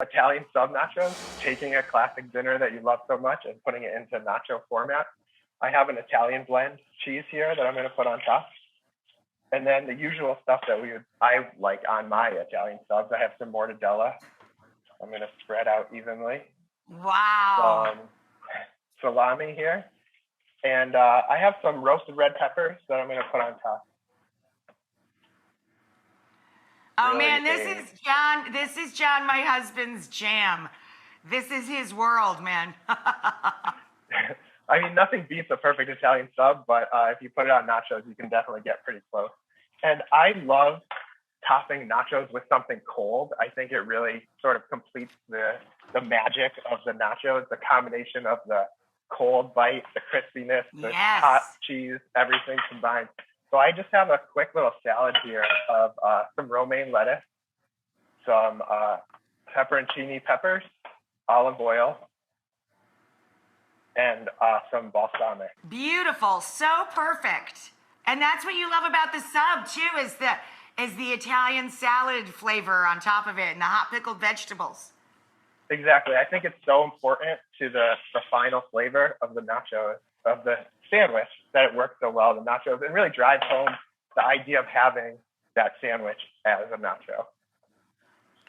Italian sub nachos, taking a classic dinner that you love so much and putting it into nacho format. I have an Italian blend cheese here that I'm going to put on top. And then the usual stuff that I like on my Italian subs. I have some mortadella. I'm going to spread out evenly. Wow. Some salami here. And I have some roasted red peppers that I'm going to put on top. Oh really man, this is John, my husband's jam. This is his world, man. I mean, nothing beats a perfect Italian sub, but if you put it on nachos, you can definitely get pretty close. And I love topping nachos with something cold. I think it really sort of completes the magic of the nachos, the combination of the cold bite, the crispiness, the hot cheese, everything combined. So I just have a quick little salad here of some romaine lettuce, some pepperoncini peppers, olive oil, and some balsamic. Beautiful, so perfect. And that's what you love about the sub too, is the Italian salad flavor on top of it and the hot pickled vegetables. Exactly. I think it's so important to the final flavor of the nachos, of the sandwich, that it works so well. The nachos, it really drives home the idea of having that sandwich as a nacho.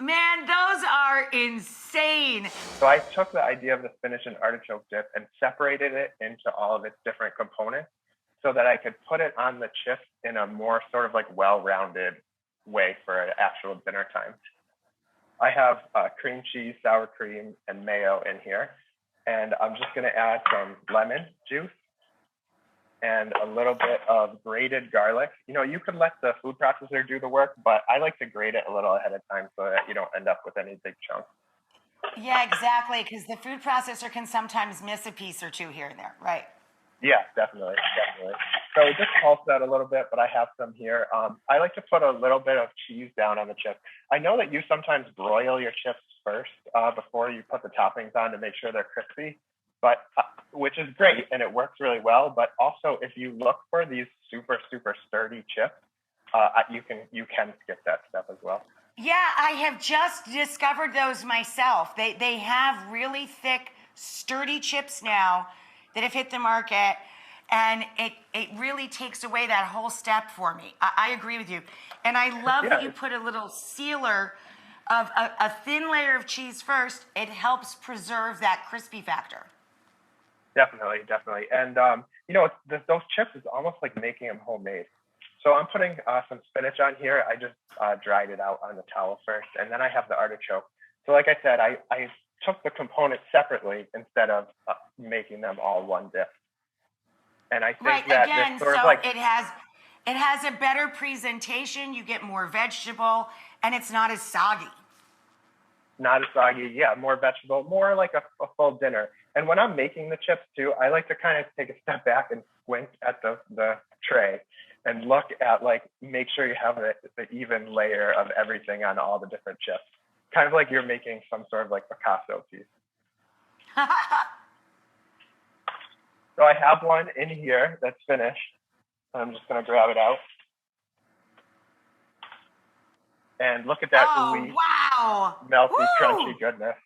Man, those are insane. So I took the idea of the spinach and artichoke dip and separated it into all of its different components so that I could put it on the chips in a more sort of like well-rounded way for an actual dinner time. I have cream cheese, sour cream, and mayo in here. And I'm just going to add some lemon juice and a little bit of grated garlic. You know, you could let the food processor do the work, but I like to grate it a little ahead of time so that you don't end up with any big chunks. Yeah, exactly, because the food processor can sometimes miss a piece or two here and there, right? Yeah, definitely. So it just pulse that a little bit, but I have some here. I like to put a little bit of cheese down on the chips. I know that you sometimes broil your chips first before you put the toppings on to make sure they're crispy, but which is great and it works really well. But also, if you look for these super sturdy chips, you can skip that step as well. Yeah, I have just discovered those myself. They have really thick, sturdy chips now that have hit the market, and it really takes away that whole step for me. I agree with you. And I love that you put a little sealer of a thin layer of cheese first. It helps preserve that crispy factor. Definitely. And, those chips is almost like making them homemade. So I'm putting some spinach on here. I just dried it out on the towel first, and then I have the artichoke. So like I said, I took the components separately instead of making them all one dip. And I think that sort of like it has a better presentation. You get more vegetable, and it's not as soggy. Not as soggy, yeah, more vegetable, more like a full dinner. And when I'm making the chips too, I like to kind of take a step back and squint at the tray and look at, like, make sure you have the even layer of everything on all the different chips. Kind of like you're making some sort of like Picasso piece. So I have one in here that's finished. I'm just going to grab it out. And look at that ooey, melty, crunchy goodness.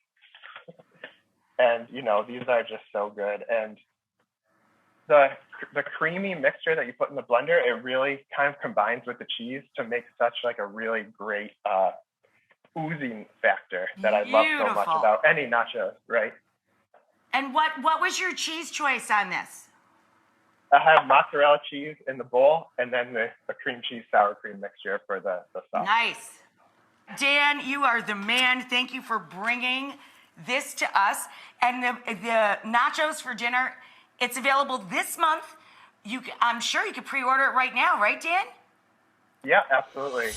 And, these are just so good. And the creamy mixture that you put in the blender, it really kind of combines with the cheese to make such like a really great oozing factor that I love so much about any nachos, right? And what was your cheese choice on this? I have mozzarella cheese in the bowl, and then the cream cheese sour cream mixture for the sauce. Nice. Dan, you are the man. Thank you for bringing this to us. And the nachos for dinner, it's available this month. I'm sure you could pre-order it right now, right, Dan? Yeah, absolutely.